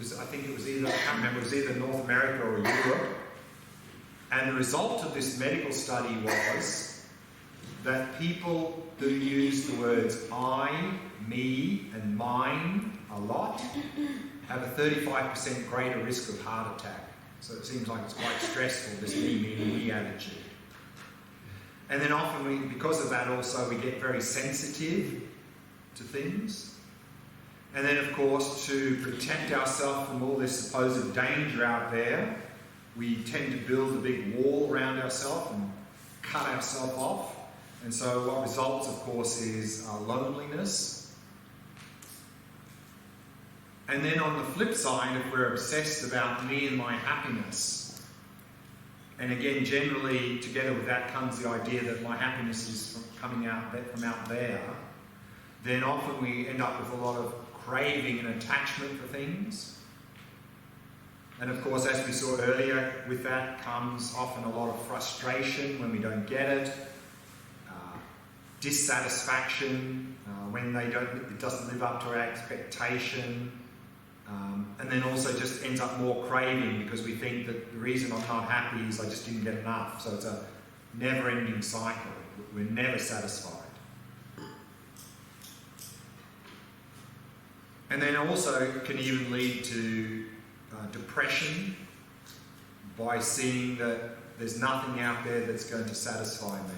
I think it was either, I can't remember, it was either North America or Europe. And the result of this medical study was that people who use the words I, me, and mine a lot have a 35% greater risk of heart attack. So it seems like it's quite stressful, this me attitude. And then often, because of that also, we get very sensitive to things. And then, of course, to protect ourselves from all this supposed danger out there, we tend to build a big wall around ourselves and cut ourselves off. And so what results, of course, is loneliness. And then on the flip side, if we're obsessed about me and my happiness, and again, generally, together with that comes the idea that my happiness is coming out from out there, then often we end up with a lot of craving and attachment for things. And of course, as we saw earlier, with that comes often a lot of frustration when we don't get it, dissatisfaction when it doesn't live up to our expectation, and then also just ends up more craving because we think that the reason I'm not happy is I just didn't get enough. So it's a never-ending cycle. We're never satisfied. And then also it can even lead to depression by seeing that there's nothing out there that's going to satisfy me.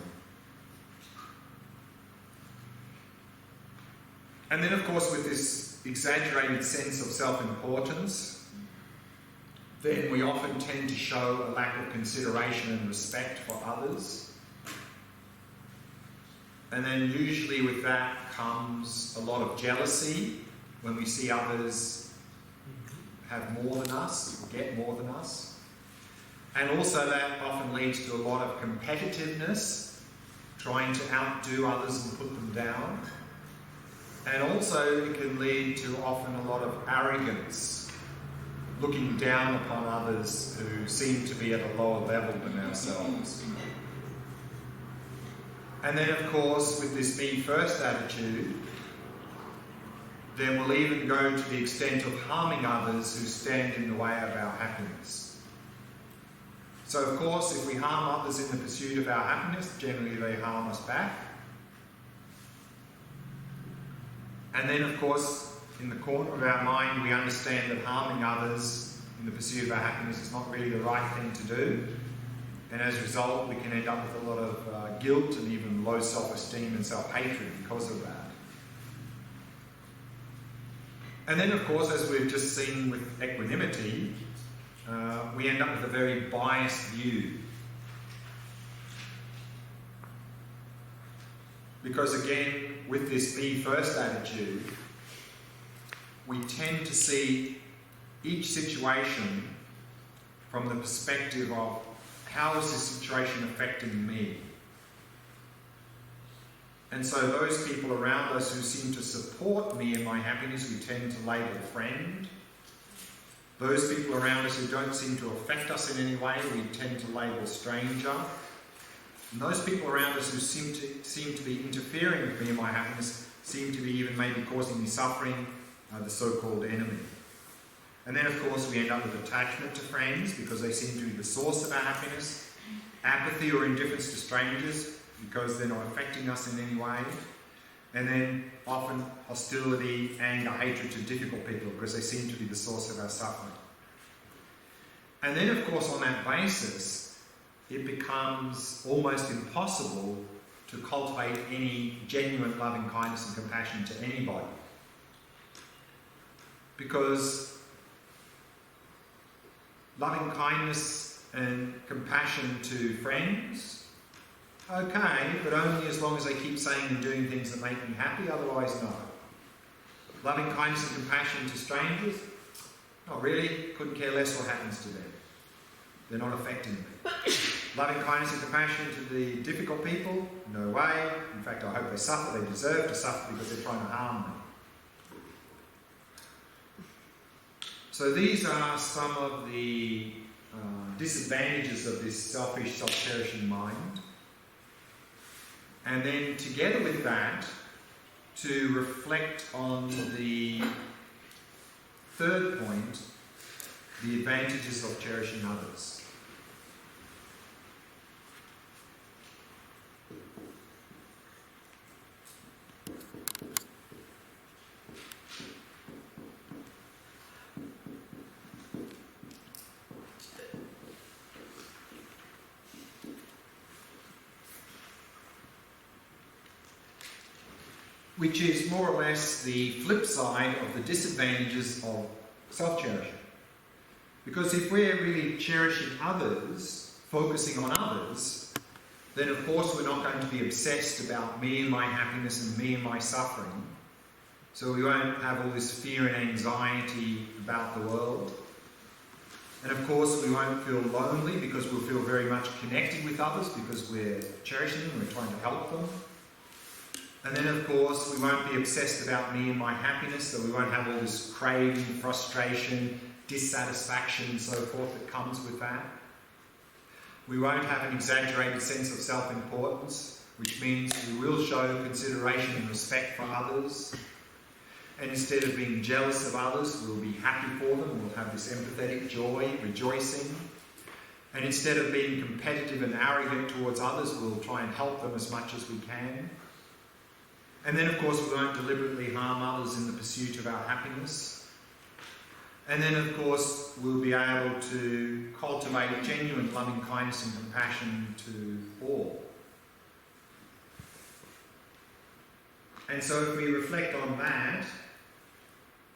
And then, of course, with this exaggerated sense of self-importance, then we often tend to show a lack of consideration and respect for others. And then usually with that comes a lot of jealousy when we see others have more than us, or get more than us. And also that often leads to a lot of competitiveness, trying to outdo others and put them down. And also it can lead to often a lot of arrogance, looking down upon others who seem to be at a lower level than ourselves. And then, of course, with this me first attitude, then we'll even go to the extent of harming others who stand in the way of our happiness. So, of course, if we harm others in the pursuit of our happiness, generally they harm us back. And then, of course, in the corner of our mind, we understand that harming others in the pursuit of our happiness is not really the right thing to do. And as a result, we can end up with a lot of guilt and even low self-esteem and self-hatred because of that. And then, of course, as we've just seen with equanimity, we end up with a very biased view. Because again, with this me first attitude, we tend to see each situation from the perspective of how is this situation affecting me? And so those people around us who seem to support me in my happiness, we tend to label friend. Those people around us who don't seem to affect us in any way, we tend to label stranger. And those people around us who seem to be interfering with me in my happiness, seem to be even maybe causing me suffering, the so-called enemy. And then, of course, we end up with attachment to friends because they seem to be the source of our happiness, apathy or indifference to strangers because they're not affecting us in any way, and then often hostility, anger, hatred to difficult people because they seem to be the source of our suffering. And then, of course, on that basis, it becomes almost impossible to cultivate any genuine loving kindness and compassion to anybody. Because loving kindness and compassion to friends, okay, but only as long as they keep saying and doing things that make me happy, otherwise no. Loving kindness and compassion to strangers, not really, couldn't care less what happens to them. They're not affecting me. Loving kindness and compassion to the difficult people, no way. In fact, I hope they suffer. They deserve to suffer because they're trying to harm me. So these are some of the disadvantages of this selfish, self-cherishing mind. And then together with that, to reflect on the third point, the advantages of cherishing others. Which is more or less the flip side of the disadvantages of self-cherishing. Because if we're really cherishing others, focusing on others, then of course we're not going to be obsessed about me and my happiness and me and my suffering. So we won't have all this fear and anxiety about the world. And of course we won't feel lonely because we'll feel very much connected with others because we're cherishing them, we're trying to help them. And then, of course, we won't be obsessed about me and my happiness, so we won't have all this craving, frustration, dissatisfaction and so forth that comes with that. We won't have an exaggerated sense of self-importance, which means we will show consideration and respect for others. And instead of being jealous of others, we'll be happy for them, we'll have this empathetic joy, rejoicing. And instead of being competitive and arrogant towards others, we'll try and help them as much as we can. And then, of course, we won't deliberately harm others in the pursuit of our happiness. And then, of course, we'll be able to cultivate genuine loving kindness and compassion to all. And so if we reflect on that,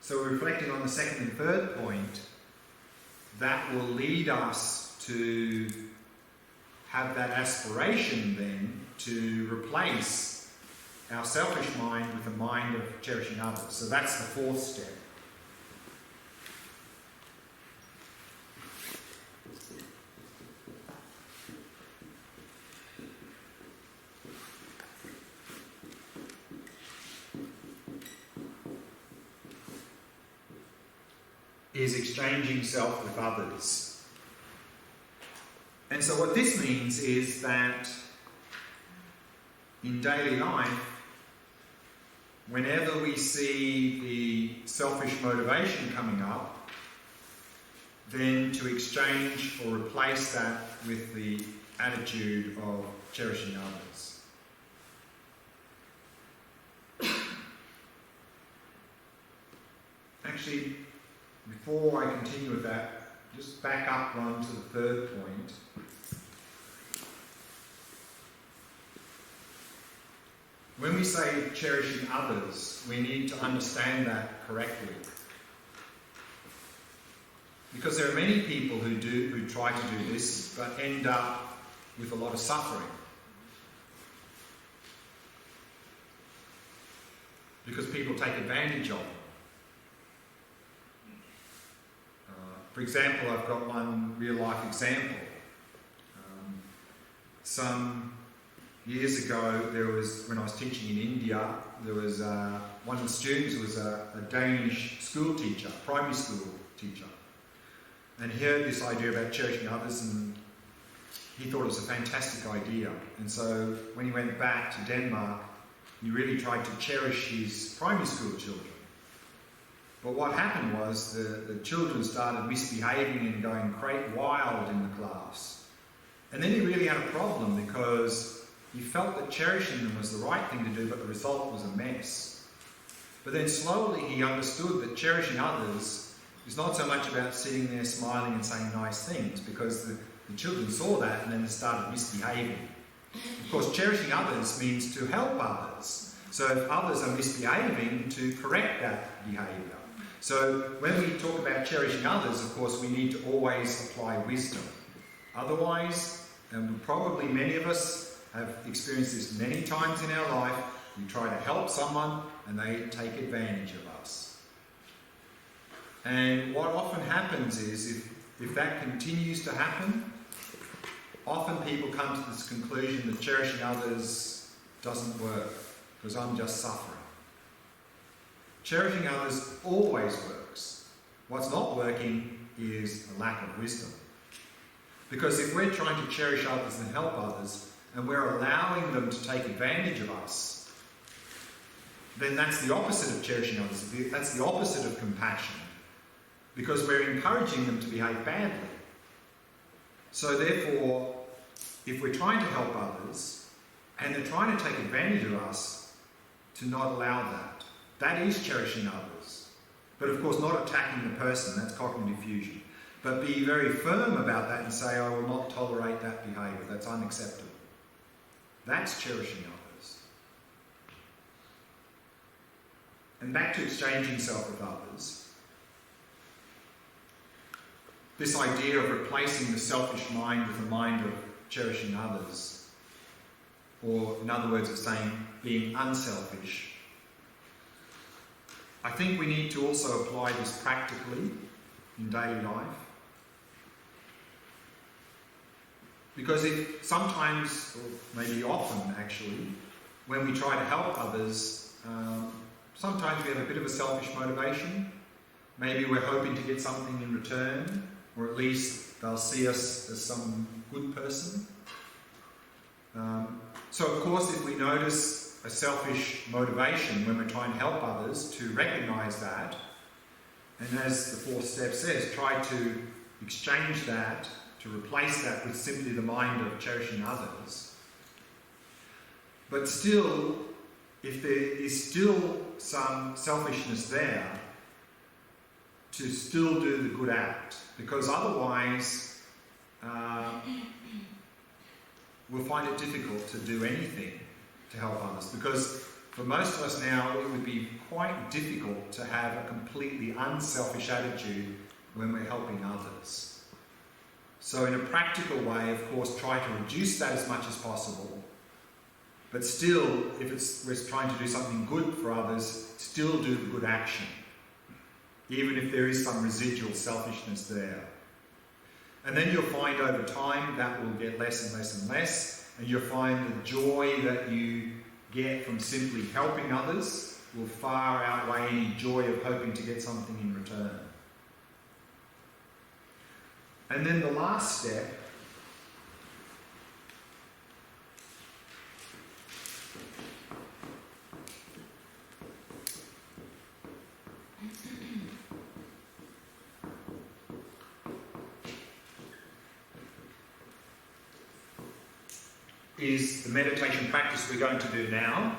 so we're reflecting on the second and third point, that will lead us to have that aspiration then to replace our selfish mind with a mind of cherishing others. So that's the fourth step. Is exchanging self with others. And so what this means is that in daily life, whenever we see the selfish motivation coming up, then to exchange or replace that with the attitude of cherishing others. Actually, before I continue with that, just back up one to the third point. When we say cherishing others, we need to understand that correctly. Because there are many people who try to do this, but end up with a lot of suffering. Because people take advantage of them. For example, I've got one real-life example. Some years ago, when I was teaching in India, there was one of the students was a Danish school teacher, primary school teacher. And he heard this idea about cherishing others, and he thought it was a fantastic idea. And so when he went back to Denmark, he really tried to cherish his primary school children. But what happened was the children started misbehaving and going wild in the class. And then he really had a problem because he felt that cherishing them was the right thing to do, but the result was a mess. But then slowly he understood that cherishing others is not so much about sitting there smiling and saying nice things, because the children saw that and then they started misbehaving. Of course, cherishing others means to help others. So if others are misbehaving, to correct that behaviour. So when we talk about cherishing others, of course, we need to always apply wisdom. Otherwise, and probably many of us have experienced this many times in our life, we try to help someone and they take advantage of us. And what often happens is, if that continues to happen, often people come to this conclusion that cherishing others doesn't work because I'm just suffering. Cherishing others always works. What's not working is a lack of wisdom. Because if we're trying to cherish others and help others, and we're allowing them to take advantage of us, then that's the opposite of cherishing others. That's the opposite of compassion. because we're encouraging them to behave badly. So therefore, if we're trying to help others and they're trying to take advantage of us, to not allow that. That is cherishing others. But of course, not attacking the person, that's cognitive fusion. But be very firm about that and say, I will not tolerate that behaviour, that's unacceptable. That's cherishing others. And back to exchanging self with others. This idea of replacing the selfish mind with a mind of cherishing others, or in other words of saying being unselfish. I think we need to also apply this practically in daily life. Because if sometimes, or maybe often actually, when we try to help others, sometimes we have a bit of a selfish motivation. Maybe we're hoping to get something in return, or at least they'll see us as some good person. So of course, if we notice a selfish motivation when we're trying to help others, to recognise that, and as the fourth step says, try to exchange that, to replace that with simply the mind of cherishing others. But still, if there is still some selfishness there, to still do the good act, because otherwise we'll find it difficult to do anything to help others, because for most of us now it would be quite difficult to have a completely unselfish attitude when we're helping others. So in a practical way, of course, try to reduce that as much as possible, but still, if we're trying to do something good for others, still do the good action, even if there is some residual selfishness there. And then you'll find over time that will get less and less and less, and you'll find the joy that you get from simply helping others will far outweigh any joy of hoping to get something in return. And then the last step is the meditation practice we're going to do now,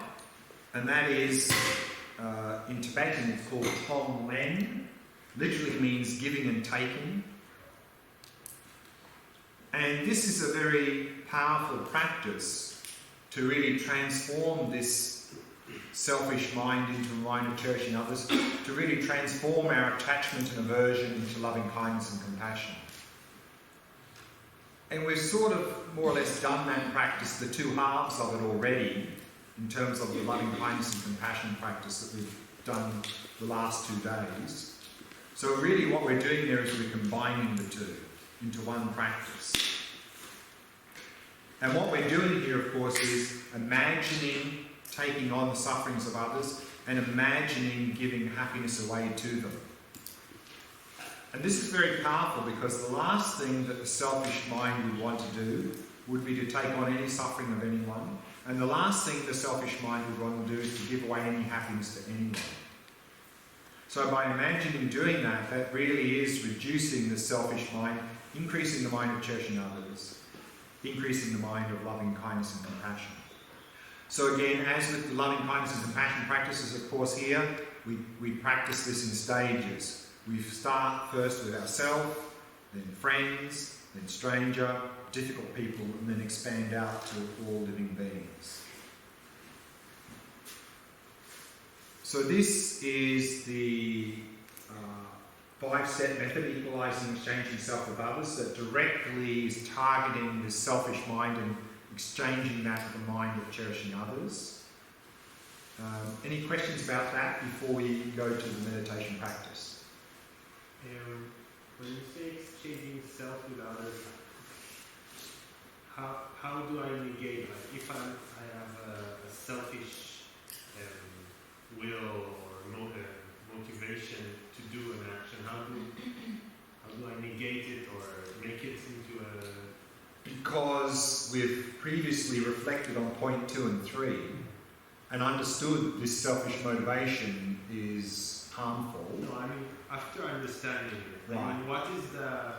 and that is, in Tibetan it's called Glen. Literally means giving and taking. And this is a very powerful practice to really transform this selfish mind into a mind of cherishing others, to really transform our attachment and aversion into loving kindness and compassion. And we've sort of more or less done that practice, the two halves of it already, in terms of the loving kindness and compassion practice that we've done the last 2 days. So really what we're doing there is we're combining the two into one practice. And what we're doing here, of course, is imagining taking on the sufferings of others and imagining giving happiness away to them. And this is very powerful, because the last thing that the selfish mind would want to do would be to take on any suffering of anyone. And the last thing the selfish mind would want to do is to give away any happiness to anyone. So by imagining doing that, that really is reducing the selfish mind, increasing the mind of cherishing others, increasing the mind of loving kindness and compassion. So again, as with the loving kindness and compassion practices, of course, here, we practice this in stages. We start first with ourselves, then friends, then stranger, difficult people, and then expand out to all living beings. So this is the 5-step method, equalising, exchanging self with others, that directly is targeting this selfish mind and exchanging that with the mind of cherishing others. Any questions about that before we go to the meditation practice? When you say exchanging self with others, how do I negate? Like if I have a selfish will or motivation to do an action, how do I negate it or make it into a... Because we've previously reflected on point 2 and 3 and understood this selfish motivation is harmful. No, I mean, after understanding it, Right. I mean, what is the,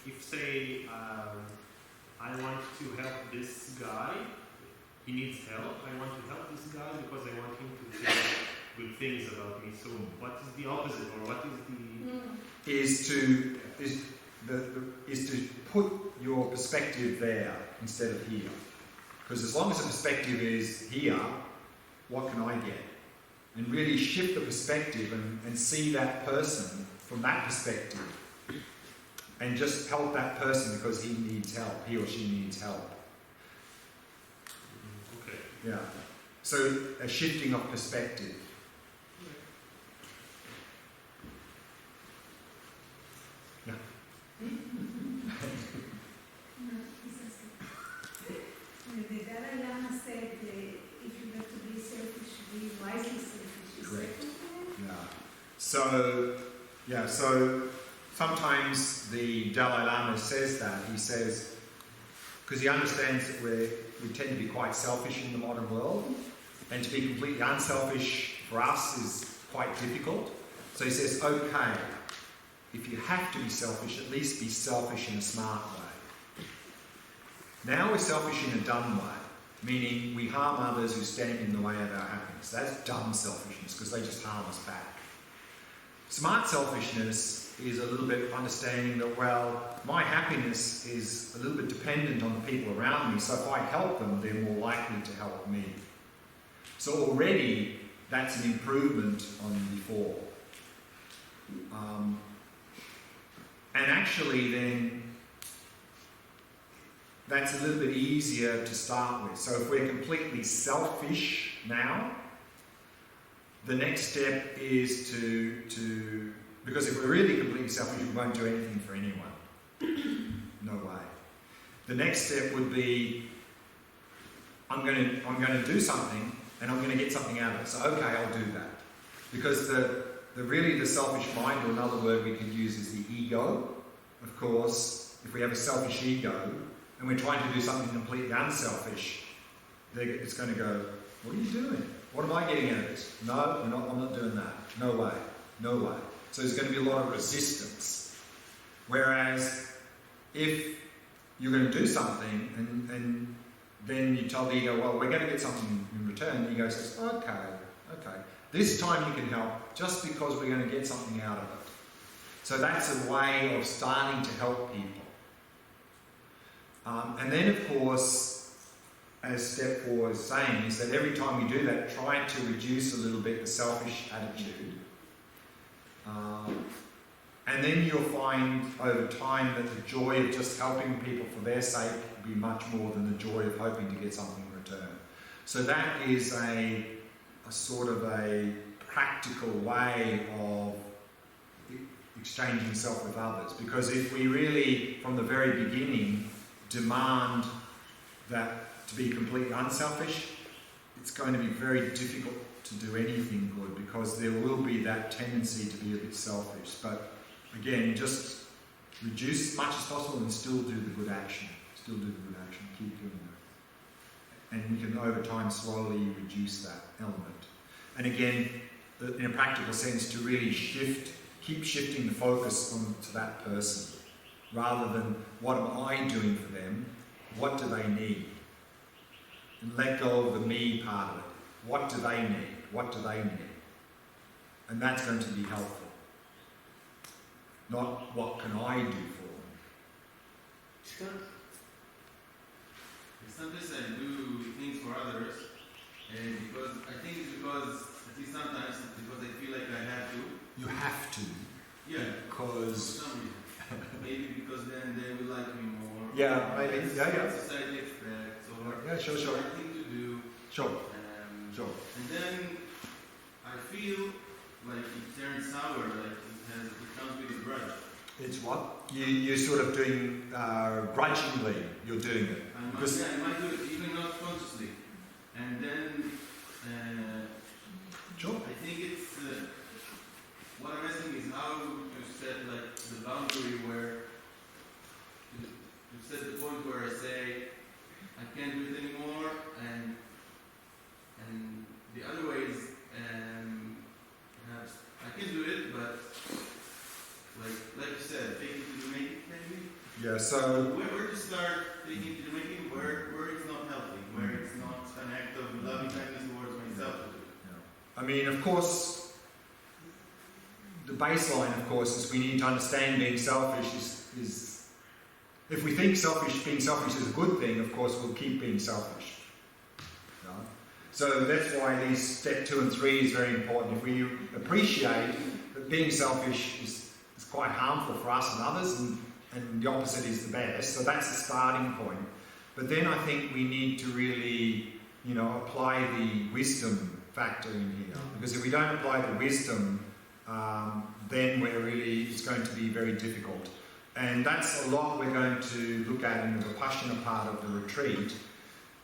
if say, I want to help this guy, he needs help, I want to help this guy because I want him to think good things about me. So what is the opposite, or what is the... is to put your perspective there instead of here. Because as long as the perspective is here, what can I get? And really shift the perspective and see that person from that perspective. And just help that person because he needs help, he or she needs help. Okay. Yeah. So a shifting of perspective. Yeah. The Dalai Lama said if you have to be selfish, be wisely selfish. Is Correct. that okay? So sometimes the Dalai Lama says that. He says, because he understands that we tend to be quite selfish in the modern world, and to be completely unselfish for us is quite difficult. So he says, okay, if you have to be selfish, at least be selfish in a smart way. Now we're selfish in a dumb way, meaning we harm others who stand in the way of our happiness. That's dumb selfishness, because they just harm us back. Smart selfishness is a little bit understanding that, well, my happiness is a little bit dependent on the people around me, so if I help them, they're more likely to help me. So already, that's an improvement on before. And actually then, that's a little bit easier to start with. So if we're completely selfish now, the next step is to because if we're really completely selfish, we won't do anything for anyone. No way. The next step would be, I'm going to do something, and I'm going to get something out of it. So okay, I'll do that. Because the selfish mind, or another word we could use is the ego. Of course, if we have a selfish ego, and we're trying to do something completely unselfish, it's going to go, what are you doing? What am I getting out of this? No, I'm not doing that. No way. No way. So there's going to be a lot of resistance. Whereas, if you're going to do something, and then you tell the ego, well, we're going to get something in return, the ego says, okay. This time you can help, just because we're going to get something out of it. So that's a way of starting to help people. And then, of course, as step 4 is saying, is that every time you do that, try to reduce a little bit the selfish attitude. And then you'll find over time that the joy of just helping people for their sake will be much more than the joy of hoping to get something in return. So that is a sort of a practical way of exchanging self with others. Because if we really, from the very beginning, demand that to be completely unselfish, it's going to be very difficult to do anything good, because there will be that tendency to be a bit selfish. But again, just reduce as much as possible and still do the good action. Still do the good action. Keep doing that. And we can, over time, slowly reduce that element. And again, in a practical sense, to really keep shifting the focus to that person, rather than what am I doing for them, what do they need? And let go of the me part of it. What do they need? What do they need? And that's going to be helpful. Not what can I do for them. Sometimes I do things for others, and at least sometimes, because I feel like I have to. You have to. Yeah. Because... For some reason. Maybe because then they will like me more. Yeah, maybe. Yeah. Society expects, or Yeah, sure. I think to do. Sure. Sure. And then I feel like it turns sour, like it comes with a grudge. It's what? You're sort of doing grudgingly, you're doing it. I might do it even not consciously. And then Sure. I think it's what I'm asking is how to set like the boundary where to set the point where I say I can't do it anymore, and the other way is perhaps I can do it, but Yeah, so Where to start taking to making where it's not healthy, where it's not an act of loving kindness towards myself. I mean, of course, the baseline, of course, is we need to understand being selfish is if we think being selfish is a good thing, of course, we'll keep being selfish. Right? So that's why these step 2 and 3 is very important. If we appreciate that being selfish is quite harmful for us and others, and the opposite is the best, so that's the starting point. But then I think we need to really, apply the wisdom factor in here. Because if we don't apply the wisdom, then it's going to be very difficult. And that's a lot we're going to look at in the Vipashyana part of the retreat,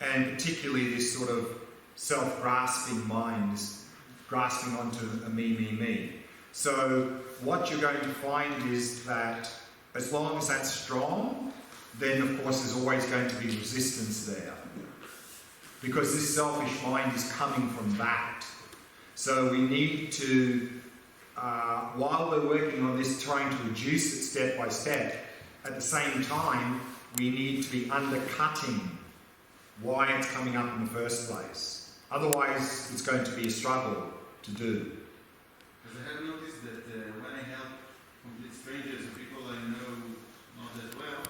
and particularly this sort of self-grasping mind, this grasping onto a me. So what you're going to find is that as long as that's strong, then of course there's always going to be resistance there. Because this selfish mind is coming from that. So we need to, while we're working on this, trying to reduce it step by step, at the same time, we need to be undercutting why it's coming up in the first place. Otherwise, it's going to be a struggle to do. Because I have noticed that when I help complete strangers or people I know not as well,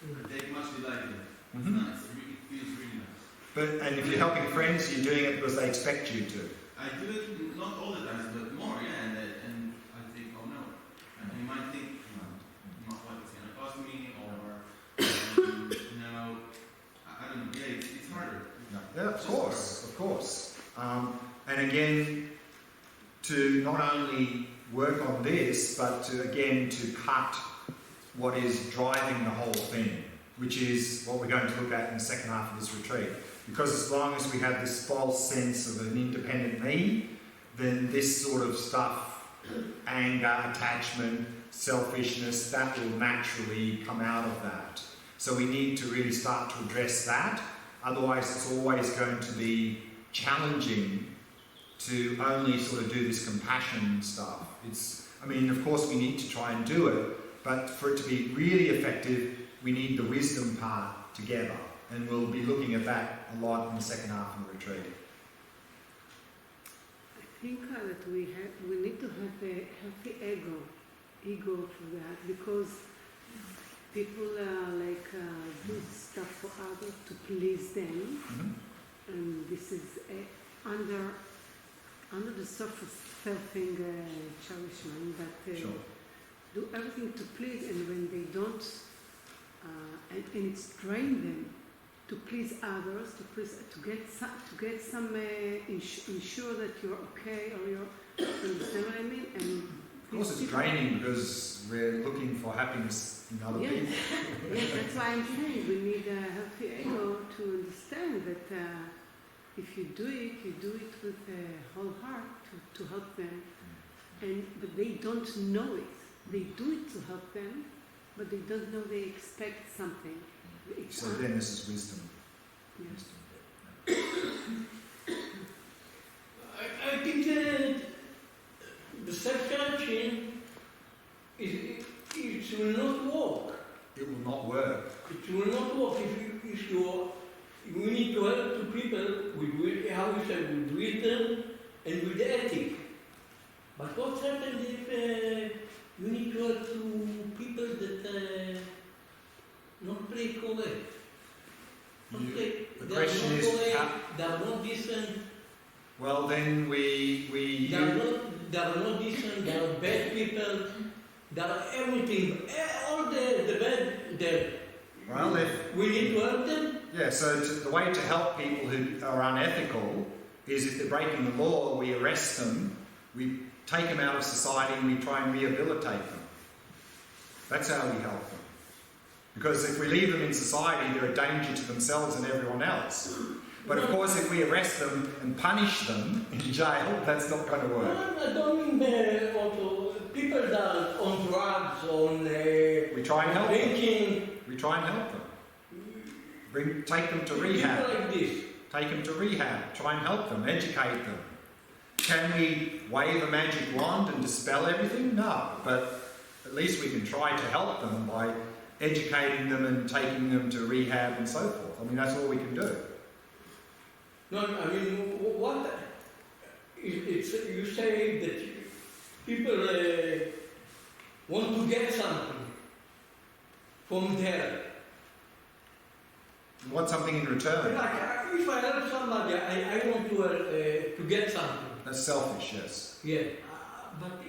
I take much delight in it. It's nice. It feels really nice. And if you're helping friends, you're doing it because they expect you to. I do it not all the time, but more, yeah. And I think, oh no. And you might think, not what it's going to cost me, or I don't know. Yeah, it's harder. Yeah, of course. And again, to not only work on this, but to cut what is driving the whole thing, which is what we're going to look at in the second half of this retreat. Because as long as we have this false sense of an independent me, then this sort of stuff, anger, attachment, selfishness, that will naturally come out of that. So we need to really start to address that. Otherwise, it's always going to be challenging to only sort of do this compassion stuff. Of course we need to try and do it, but for it to be really effective, we need the wisdom part together. And we'll be looking at that a lot in the second half of the retreat. I think that we need to have a healthy ego for that, because people do stuff for others to please them, and this is under the surface self-thing cherishment that they do everything to please, and when they don't, and it's drain them to please others, to get some ensure that you're okay, or you understand what I mean? And of course, it's draining because we're looking for happiness in other people. Yes, that's why I'm saying we need a healthy ego to understand that if you do it with a whole heart to help them, but they don't know it. They do it to help them, but they don't know they expect something. So then this is wisdom. Yes. I think that the self-correction it will not work. It will not work. It will not work if you need to help to people with how you say, with wisdom and with ethic. But what happens if you need to help to people that not play correct? The question is, they are not decent. well then They are not decent. They are bad people. They are everything. All the bad. well, if We need to help them. yeah, so the way to help people who are unethical is if they're breaking the law, we arrest them, we take them out of society, and we try and rehabilitate them. That's how we help them. Because if we leave them in society, they're a danger to themselves and everyone else. But of course, if we arrest them and punish them in jail, that's not going to work. I don't mean also people that are on drugs, on We try and help them. drinking. We try and help them. Take them to People rehab. like this. Take them to rehab. Try and help them. Educate them. Can we wave a magic wand and dispel everything? No. But at least we can try to help them by educating them and taking them to rehab and so forth. I mean, that's all we can do. No, I mean, what it's you say that people want to get something from there. You want something in return. Like if I help somebody, I want to get something. That's selfish, yes. Yeah, but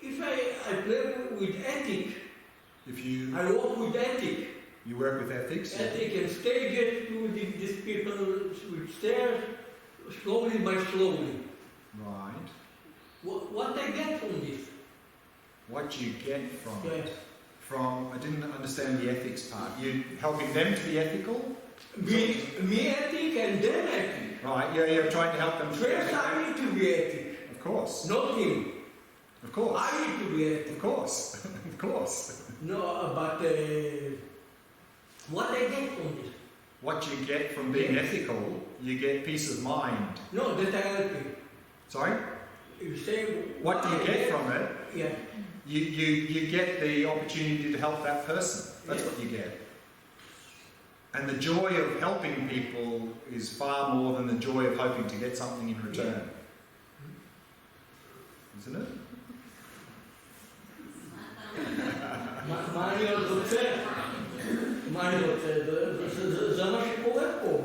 if I play with ethic, If you I work with ethic. you work with ethics, Ethic and stages to these people with stairs, slowly by slowly. right? What I get from this? What you get from Yeah. it? From I didn't understand the ethics part. You helping them to be ethical, Me ethic and them ethic. right? You're trying to help them to be First ethical. I need to be ethic, Of course, not him. of course, I need to be ethic. of course, of course. No, but what I get from this? What you get from being ethical, you get peace of mind. No, that I help you. Sorry? You say What do you I get from it? Yeah. You get the opportunity to help that person. That's Yeah. what you get. And the joy of helping people is far more than the joy of hoping to get something in return. Isn't it? מה אני עוד רוצה? מה אני רוצה? זה מה שקורה פה,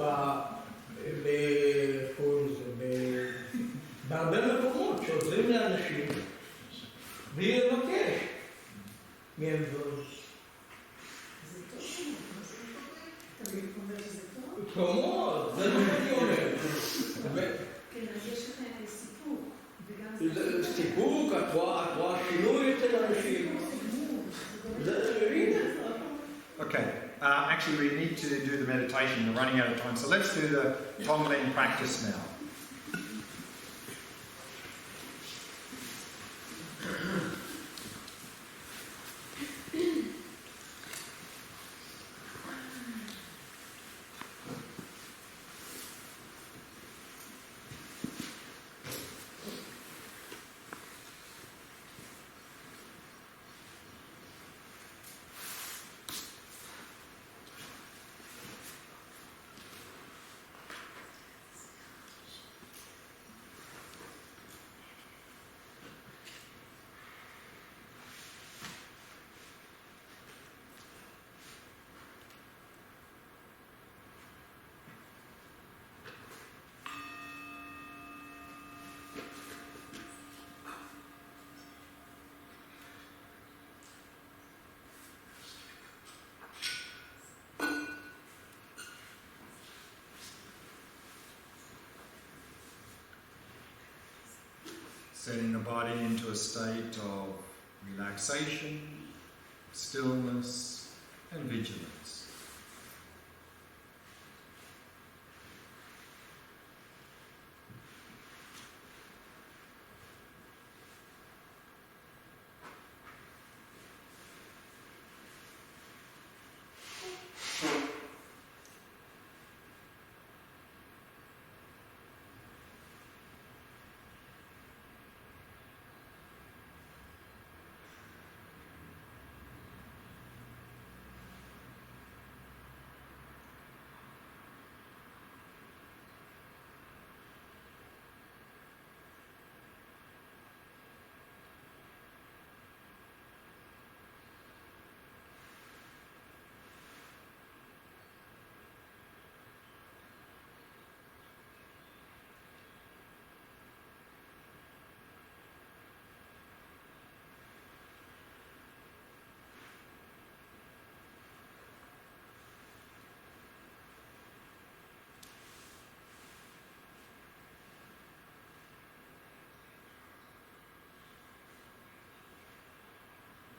בהרבה מקומות שעוזרים לאנשים בלי לבקש מהם דברים. זה טוב. אתה אומר שזה טוב? כמו, זה מה שאני אומר. כן, אז יש לך סיפוק. וגם זה סיפוק, את רואה שינוי אצל אנשים. Okay. Actually, we need to do the meditation. We're running out of time. So let's do the Tonglen practice now. Setting the body into a state of relaxation, stillness, and vigilance.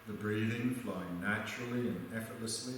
The breathing flowing naturally and effortlessly.